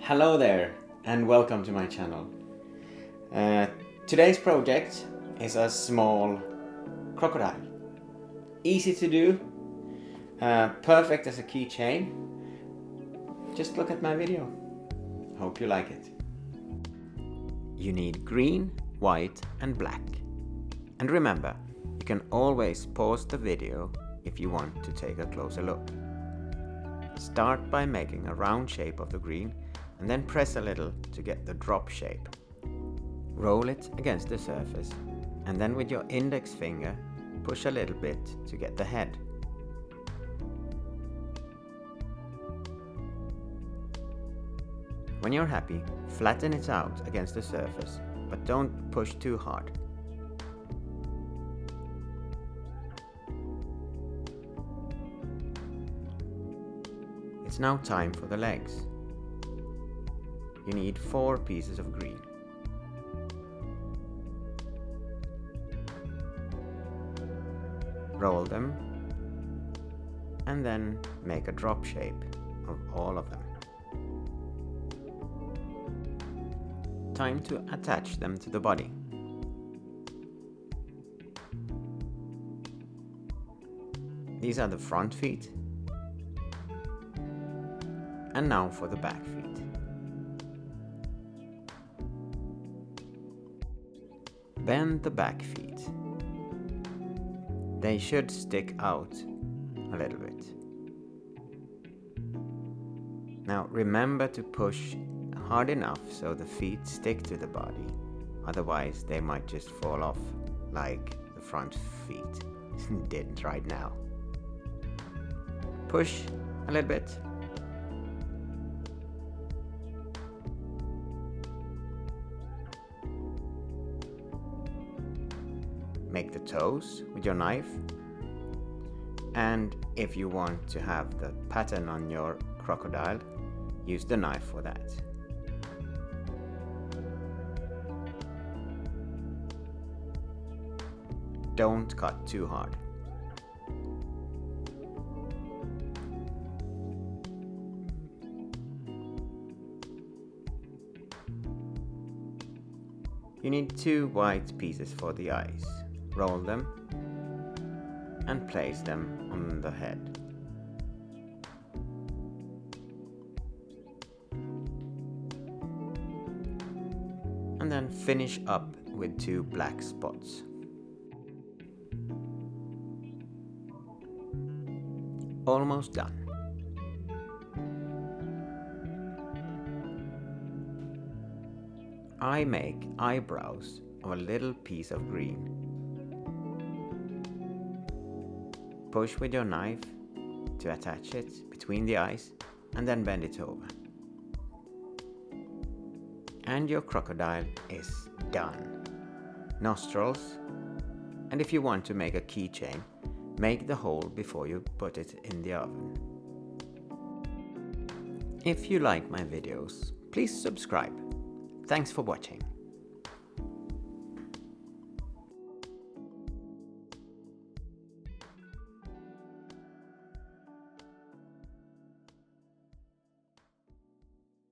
Hello there and welcome to my channel. Today's project is a small crocodile. Easy to do, perfect as a keychain. Just look at my video. Hope you like it. You need green, white and black. And remember, you can always pause the video if you want to take a closer look. Start by making a round shape of the green and then press a little to get the drop shape. Roll it against the surface and then with your index finger push a little bit to get the head. When you're happy, flatten it out against the surface, but don't push too hard. It's now time for the legs. You need 4 pieces of green. Roll them and then make a drop shape of all of them. Time to attach them to the body. These are the front feet. And now for the back feet. Bend the back feet. They should stick out a little bit. Now remember to push hard enough so the feet stick to the body, otherwise they might just fall off like the front feet did right now. Push a little bit. Make the toes with your knife, and if you want to have the pattern on your crocodile, use the knife for that. Don't cut too hard. You need 2 white pieces for the eyes. Roll them and place them on the head. And then finish up with 2 black spots. Almost done. I make eyebrows of a little piece of green. Push with your knife to attach it between the eyes and then bend it over. And your crocodile is done. Nostrils, and if you want to make a keychain, make the hole before you put it in the oven. If you like my videos, please subscribe. Thanks for watching.